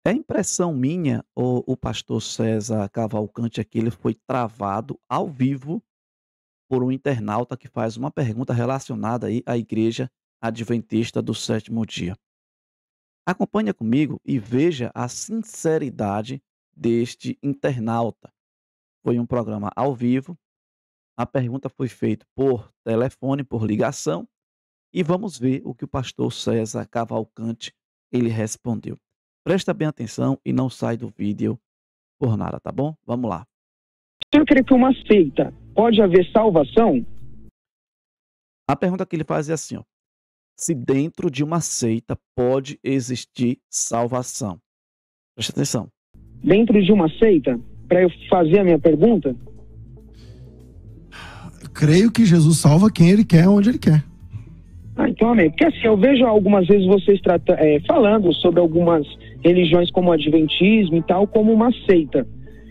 É impressão minha ou o pastor César Cavalcante aqui ele foi travado ao vivo por um internauta que faz uma pergunta relacionada aí à igreja adventista do sétimo dia. Acompanha comigo e veja a sinceridade deste internauta. Foi um programa ao vivo, a pergunta foi feita por telefone, por ligação, e vamos ver o que o pastor César Cavalcante ele respondeu. Presta bem atenção e não sai do vídeo por nada, tá bom? Vamos lá. Eu creio que uma seita pode haver salvação? A pergunta que ele faz é assim, ó: se dentro de uma seita pode existir salvação? Presta atenção. Dentro de uma seita? Para eu fazer a minha pergunta? Creio que Jesus salva quem ele quer, onde ele quer. Então, amém. Porque assim, eu vejo algumas vezes vocês falando sobre algumas religiões como o adventismo e tal, como uma seita.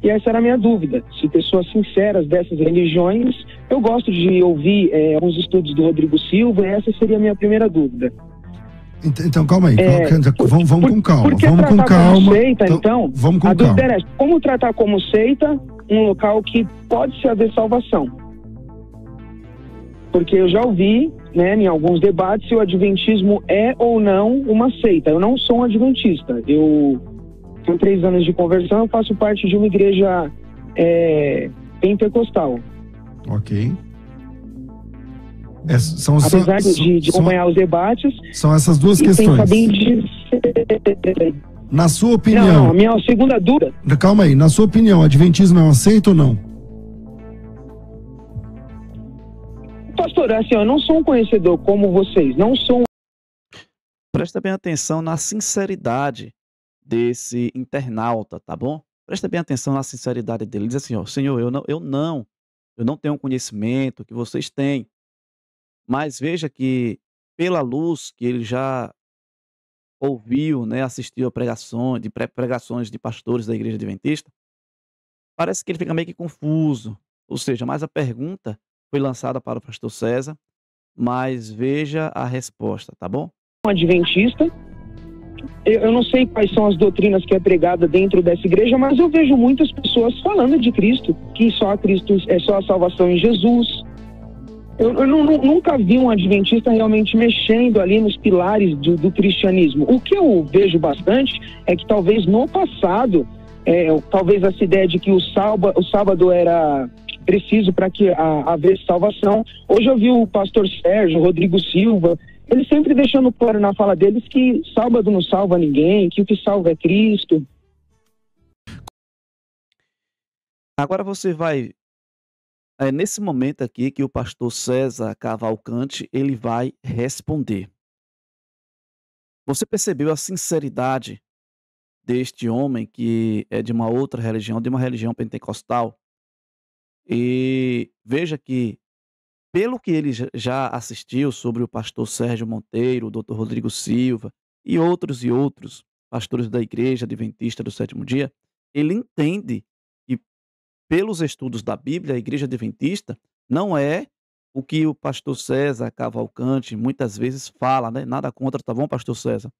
E essa era a minha dúvida. Se pessoas sinceras dessas religiões, eu gosto de ouvir alguns estudos do Rodrigo Silva, e essa seria a minha primeira dúvida. Então, calma aí. Vamos com calma. Por que vamos tratar com calma. Como seita, então? Vamos com a calma. dúvida é essa: como tratar como seita um local que pode haver salvação? Porque eu já ouvi, né, em alguns debates, se o adventismo é ou não uma seita. Eu não sou um adventista. Eu tenho 3 anos de conversão, eu faço parte de uma igreja pentecostal. Ok. Apesar de acompanhar os debates... São essas duas questões. Na sua opinião... Não, a minha segunda dúvida... Calma aí. Na sua opinião, o adventismo é uma seita ou não? Pastor, assim, eu não sou um conhecedor como vocês, não sou... Presta bem atenção na sinceridade desse internauta, tá bom? Presta bem atenção na sinceridade dele. Ele diz assim, ó: Senhor, eu não tenho o conhecimento que vocês têm, mas veja que pela luz que ele já ouviu, né, assistiu a pregações de pastores da igreja adventista, parece que ele fica meio que confuso. Ou seja, mas a pergunta foi lançada para o pastor César, mas veja a resposta, tá bom? Adventista, eu não sei quais são as doutrinas que é pregada dentro dessa igreja, mas eu vejo muitas pessoas falando de Cristo, que só é só a salvação em Jesus. Eu nunca vi um adventista realmente mexendo ali nos pilares do cristianismo. O que eu vejo bastante é que talvez no passado, talvez essa ideia de que o sábado era preciso para que haver salvação. Hoje eu vi o pastor Sérgio, o Rodrigo Silva, eles sempre deixando claro na fala deles que sábado não salva ninguém, que o que salva é Cristo. Agora você vai... É nesse momento aqui que o pastor César Cavalcante ele vai responder. Você percebeu a sinceridade deste homem que é de uma outra religião, de uma religião pentecostal? E veja que, pelo que ele já assistiu sobre o pastor Sérgio Monteiro, o doutor Rodrigo Silva e outros pastores da igreja adventista do sétimo dia, ele entende que, pelos estudos da Bíblia, a igreja adventista não é o que o pastor César Cavalcante muitas vezes fala, né? Nada contra, tá bom, pastor César?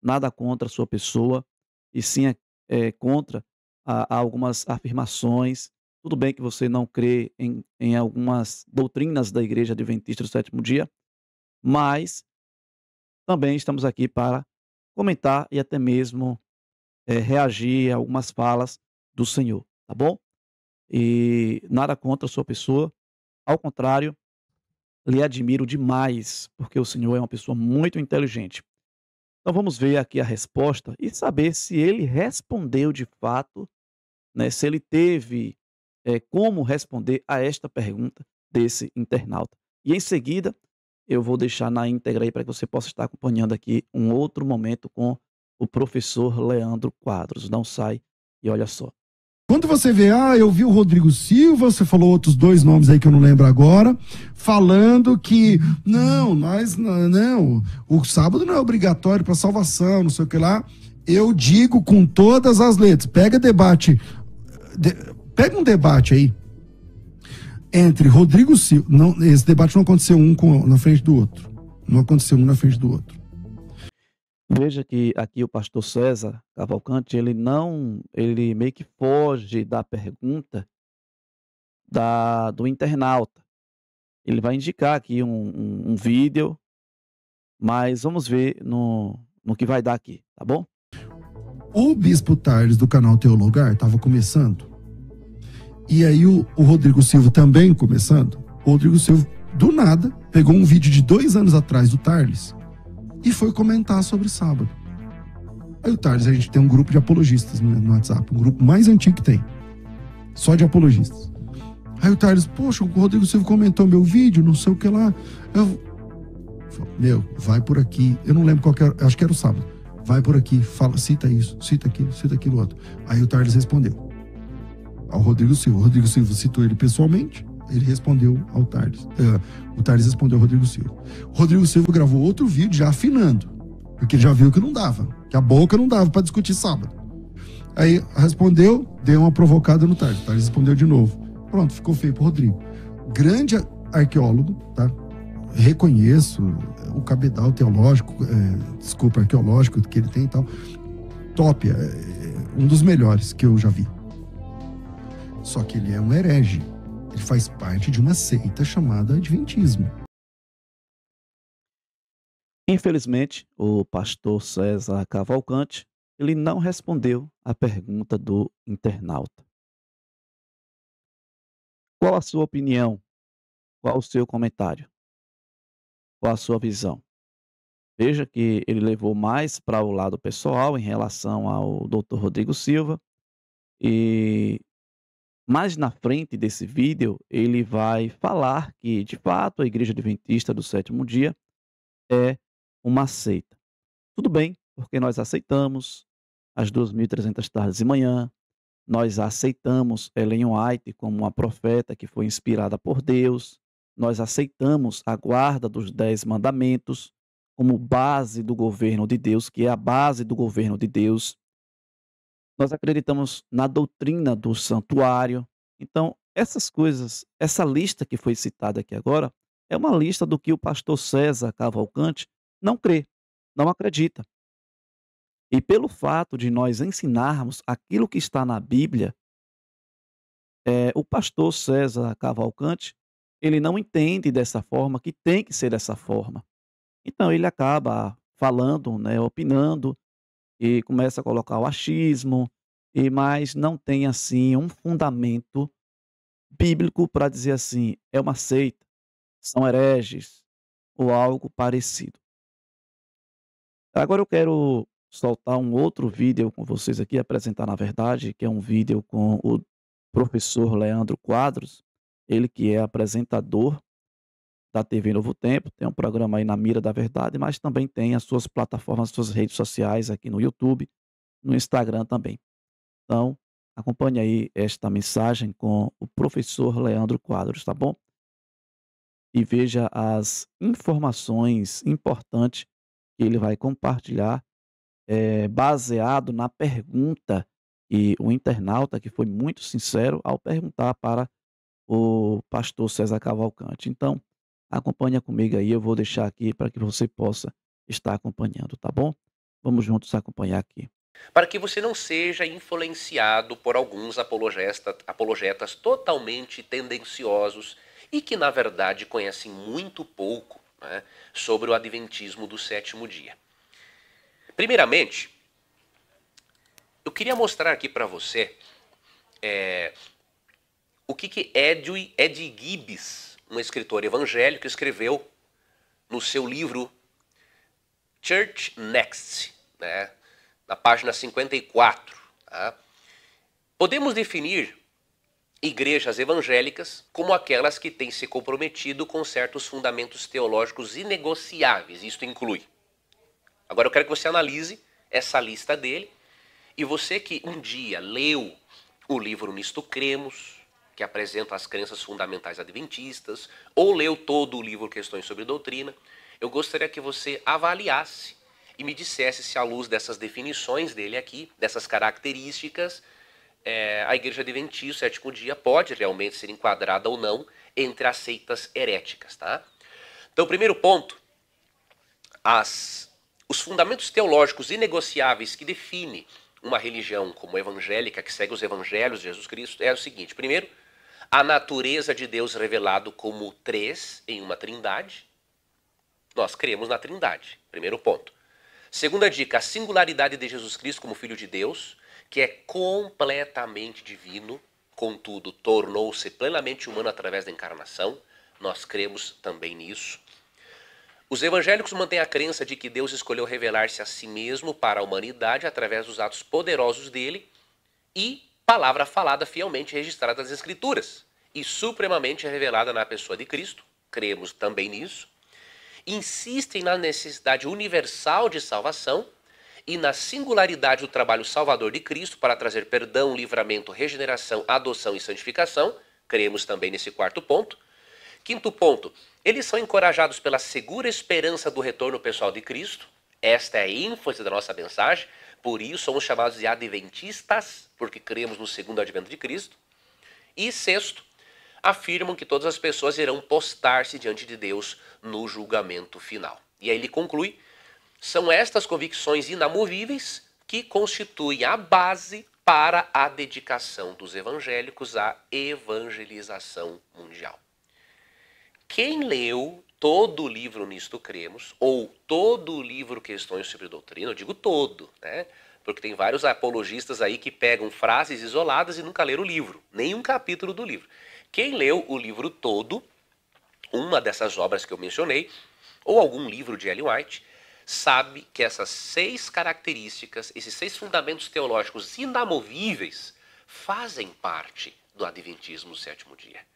Nada contra a sua pessoa, e sim contra algumas afirmações. Tudo bem que você não crê em algumas doutrinas da igreja adventista do sétimo dia, mas também estamos aqui para comentar e até mesmo reagir a algumas falas do Senhor, tá bom? E nada contra a sua pessoa, ao contrário, lhe admiro demais, porque o Senhor é uma pessoa muito inteligente. Então vamos ver aqui a resposta e saber se ele respondeu de fato, né, se ele teve como responder a esta pergunta desse internauta. E em seguida, eu vou deixar na íntegra aí para que você possa estar acompanhando aqui um outro momento com o professor Leandro Quadros. Não sai e olha só. Quando você vê, eu vi o Rodrigo Silva, você falou outros 2 nomes aí que eu não lembro agora, falando que, não, o sábado não é obrigatório para salvação, não sei o que lá. Eu digo com todas as letras, pega um debate aí, entre Rodrigo Silva, esse debate não aconteceu na frente do outro, não aconteceu um na frente do outro. Veja que aqui o pastor César Cavalcante, ele meio que foge da pergunta do internauta. Ele vai indicar aqui um vídeo, mas vamos ver no que vai dar aqui, tá bom? O Bispo Tales do canal Teologar estava começando. E aí o Rodrigo Silva também começando. O Rodrigo Silva, do nada, pegou um vídeo de 2 anos atrás do Tales e foi comentar sobre sábado. Aí o Tales, a gente tem um grupo de apologistas no WhatsApp, um grupo mais antigo que tem. Só de apologistas. Aí o Tales, poxa, o Rodrigo Silva comentou meu vídeo, não sei o que lá. Meu, vai por aqui. Eu não lembro qual que era, acho que era o sábado. Vai por aqui, fala, cita isso, cita aquilo outro. Aí o Tales respondeu ao Rodrigo Silva. O Rodrigo Silva citou ele pessoalmente, ele respondeu ao Tales. O Tales respondeu ao Rodrigo Silva. O Rodrigo Silva gravou outro vídeo já afinando, porque ele já viu que não dava, que a boca não dava para discutir sábado. Aí respondeu, deu uma provocada no Tales. O Tales respondeu de novo. Pronto, ficou feio pro Rodrigo. Grande arqueólogo, tá? Reconheço o cabedal teológico, arqueológico que ele tem e tal. Top, um dos melhores que eu já vi. Só que ele é um herege. Ele faz parte de uma seita chamada Adventismo. Infelizmente, o pastor César Cavalcante, ele não respondeu à pergunta do internauta. Qual a sua opinião? Qual o seu comentário? Qual a sua visão? Veja que ele levou mais para o lado pessoal em relação ao Dr. Rodrigo Silva e mais na frente desse vídeo ele vai falar que, de fato, a Igreja Adventista do Sétimo Dia é uma seita. Tudo bem, porque nós aceitamos as 2.300 tardes de manhã, nós aceitamos Ellen White como uma profeta que foi inspirada por Deus, nós aceitamos a guarda dos 10 mandamentos como base do governo de Deus, que é a base do governo de Deus. Nós acreditamos na doutrina do santuário. Então, essas coisas, essa lista que foi citada aqui agora, é uma lista do que o pastor César Cavalcante não crê, não acredita. E pelo fato de nós ensinarmos aquilo que está na Bíblia, o pastor César Cavalcante, ele não entende dessa forma, que tem que ser dessa forma. Então ele acaba falando, né, opinando, e começa a colocar o achismo, mas não tem assim um fundamento bíblico para dizer assim, é uma seita, são hereges ou algo parecido. Agora eu quero soltar um outro vídeo com vocês aqui, apresentar na verdade, que é um vídeo com o professor Leandro Quadros, ele que é apresentador da TV Novo Tempo, tem um programa aí na Mira da Verdade, mas também tem as suas plataformas, as suas redes sociais aqui no YouTube, no Instagram também. Então, acompanhe aí esta mensagem com o professor Leandro Quadros, tá bom? E veja as informações importantes que ele vai compartilhar, baseado na pergunta e o internauta que foi muito sincero ao perguntar para o pastor César Cavalcante. Então, acompanha comigo aí, eu vou deixar aqui para que você possa estar acompanhando, tá bom? Vamos juntos acompanhar aqui. Para que você não seja influenciado por alguns apologetas totalmente tendenciosos e que, na verdade, conhecem muito pouco, né, sobre o adventismo do sétimo dia. Primeiramente, eu queria mostrar aqui para você o que Ed Gibbs, um escritor evangélico, escreveu no seu livro Church Next, né, na página 54. Tá? Podemos definir igrejas evangélicas como aquelas que têm se comprometido com certos fundamentos teológicos inegociáveis. Isto inclui. Agora eu quero que você analise essa lista dele, e você que um dia leu o livro Nisto Cremos, que apresenta as crenças fundamentais adventistas, ou leu todo o livro Questões sobre Doutrina, eu gostaria que você avaliasse e me dissesse se, à luz dessas definições dele aqui, dessas características, a Igreja Adventista, o sétimo dia, pode realmente ser enquadrada ou não entre as seitas heréticas. Tá? Então, primeiro ponto, Os fundamentos teológicos inegociáveis que definem uma religião como evangélica, que segue os evangelhos de Jesus Cristo, é o seguinte. Primeiro, a natureza de Deus revelado como três em uma trindade. Nós cremos na trindade, primeiro ponto. Segunda dica, a singularidade de Jesus Cristo como Filho de Deus, que é completamente divino, contudo, tornou-se plenamente humano através da encarnação. Nós cremos também nisso. Os evangélicos mantêm a crença de que Deus escolheu revelar-se a si mesmo para a humanidade através dos atos poderosos dele e palavra falada fielmente registrada nas Escrituras e supremamente revelada na pessoa de Cristo. Cremos também nisso. Insistem na necessidade universal de salvação e na singularidade do trabalho salvador de Cristo para trazer perdão, livramento, regeneração, adoção e santificação. Cremos também nesse quarto ponto. Quinto ponto, eles são encorajados pela segura esperança do retorno pessoal de Cristo. Esta é a ênfase da nossa mensagem. Por isso somos chamados de adventistas, porque cremos no segundo advento de Cristo. E sexto, afirmam que todas as pessoas irão postar-se diante de Deus no julgamento final. E aí ele conclui, são estas convicções inamovíveis que constituem a base para a dedicação dos evangélicos à evangelização mundial. Quem leu todo o livro Nisto Cremos, ou todo o livro Questões sobre Doutrina, eu digo todo, né? Porque tem vários apologistas aí que pegam frases isoladas e nunca leram o livro, nem um capítulo do livro. Quem leu o livro todo, uma dessas obras que eu mencionei, ou algum livro de Ellen White, sabe que essas 6 características, esses 6 fundamentos teológicos inamovíveis, fazem parte do Adventismo do sétimo dia.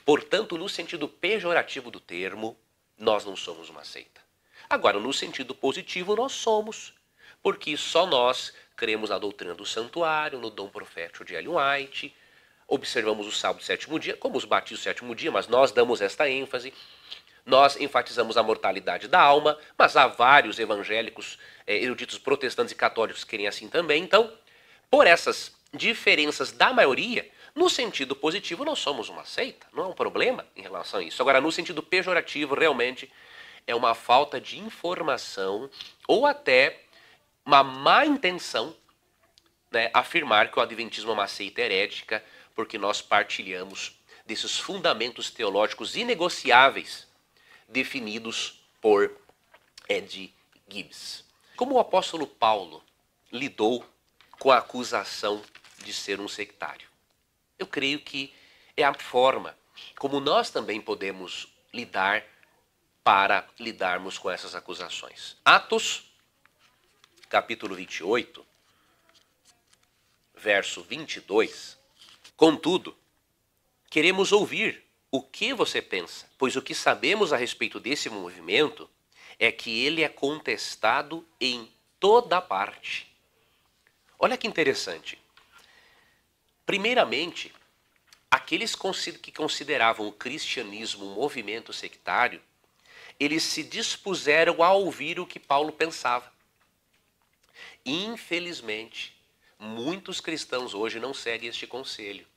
Portanto, no sentido pejorativo do termo, nós não somos uma seita. Agora, no sentido positivo, nós somos, porque só nós cremos na doutrina do santuário, no dom profético de Ellen White, observamos o sábado do sétimo dia, como os batistas do sétimo dia, mas nós damos esta ênfase. Nós enfatizamos a mortalidade da alma, mas há vários evangélicos, eruditos protestantes e católicos que querem assim também. Então, por essas diferenças da maioria, no sentido positivo, nós somos uma seita, não é um problema em relação a isso. Agora, no sentido pejorativo, realmente é uma falta de informação ou até uma má intenção, né, afirmar que o Adventismo é uma seita herética, porque nós partilhamos desses fundamentos teológicos inegociáveis definidos por Ed Gibbs. Como o apóstolo Paulo lidou com a acusação de ser um sectário? Eu creio que é a forma como nós também podemos lidar para lidarmos com essas acusações. Atos, capítulo 28, verso 22. Contudo, queremos ouvir o que você pensa, pois o que sabemos a respeito desse movimento é que ele é contestado em toda parte. Olha que interessante. Primeiramente, aqueles que consideravam o cristianismo um movimento sectário, eles se dispuseram a ouvir o que Paulo pensava. Infelizmente, muitos cristãos hoje não seguem este conselho.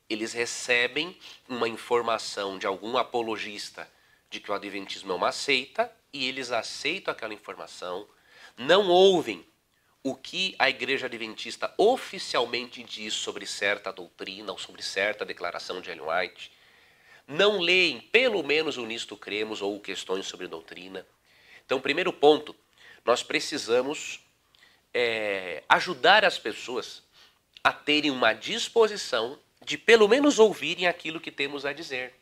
Eles recebem uma informação de algum apologista de que o Adventismo é uma seita e eles aceitam aquela informação, não ouvem o que a Igreja Adventista oficialmente diz sobre certa doutrina ou sobre certa declaração de Ellen White, não leem pelo menos o Nisto Cremos ou Questões sobre Doutrina. Então, primeiro ponto, nós precisamos ajudar as pessoas a terem uma disposição de pelo menos ouvirem aquilo que temos a dizer,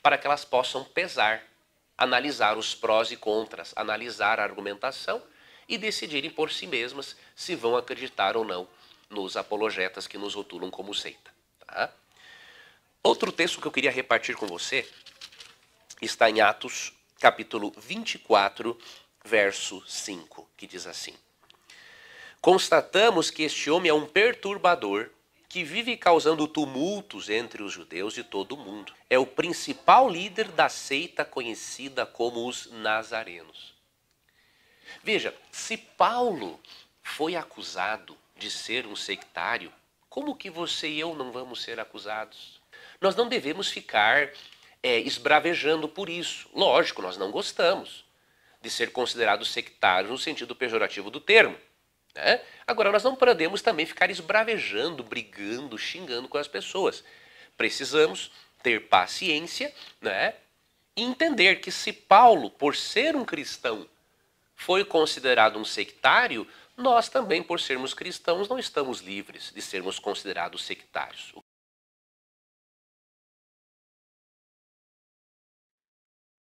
para que elas possam pesar, analisar os prós e contras, analisar a argumentação e decidirem por si mesmas se vão acreditar ou não nos apologetas que nos rotulam como seita. Tá? Outro texto que eu queria repartir com você está em Atos, capítulo 24, verso 5, que diz assim: constatamos que este homem é um perturbador que vive causando tumultos entre os judeus de todo o mundo. É o principal líder da seita conhecida como os nazarenos. Veja, se Paulo foi acusado de ser um sectário, como que você e eu não vamos ser acusados? Nós não devemos ficar esbravejando por isso. Lógico, nós não gostamos. de ser considerados sectários no sentido pejorativo do termo. Né? Agora, nós não podemos também ficar esbravejando, brigando, xingando com as pessoas. Precisamos ter paciência, né? E entender que se Paulo, por ser um cristão, foi considerado um sectário, nós também, por sermos cristãos, não estamos livres de sermos considerados sectários.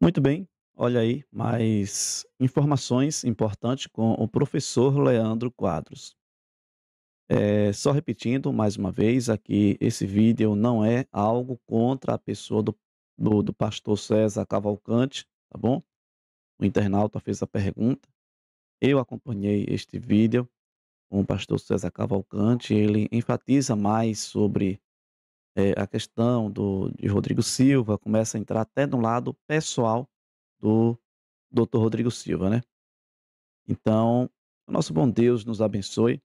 Muito bem, olha aí, mais informações importantes com o professor Leandro Quadros. Só repetindo mais uma vez aqui, esse vídeo não é algo contra a pessoa do pastor César Cavalcante, tá bom? O internauta fez a pergunta. Eu acompanhei este vídeo com o pastor César Cavalcante, ele enfatiza mais sobre a questão de Rodrigo Silva, começa a entrar até no lado pessoal do doutor Rodrigo Silva, né? Então, o nosso bom Deus nos abençoe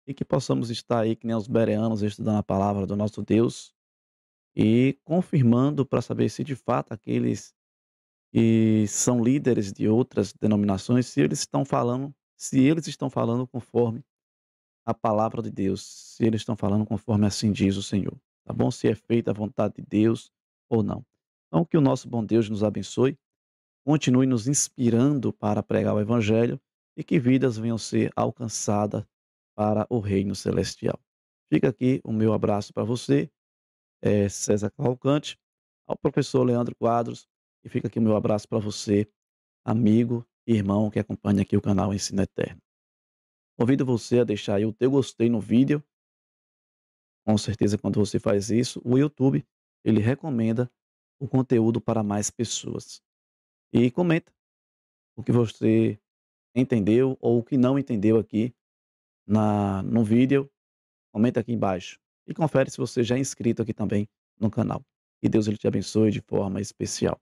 e que possamos estar aí, que nem os bereanos, estudando a palavra do nosso Deus e confirmando para saber se de fato aqueles que são líderes de outras denominações, se eles estão falando conforme a palavra de Deus, se eles estão falando conforme assim diz o Senhor, tá bom? Se é feita a vontade de Deus ou não. Então, que o nosso bom Deus nos abençoe, continue nos inspirando para pregar o Evangelho e que vidas venham ser alcançadas para o reino celestial. Fica aqui o meu abraço para você, César Cavalcante, ao professor Leandro Quadros, e fica aqui o meu abraço para você, amigo e irmão que acompanha aqui o canal Ensino Eterno. Convido você a deixar aí o teu gostei no vídeo. Com certeza, quando você faz isso, o YouTube, ele recomenda o conteúdo para mais pessoas. E comenta o que você entendeu ou o que não entendeu aqui no vídeo. Comenta aqui embaixo. E confere se você já é inscrito aqui também no canal. Que Deus ele te abençoe de forma especial.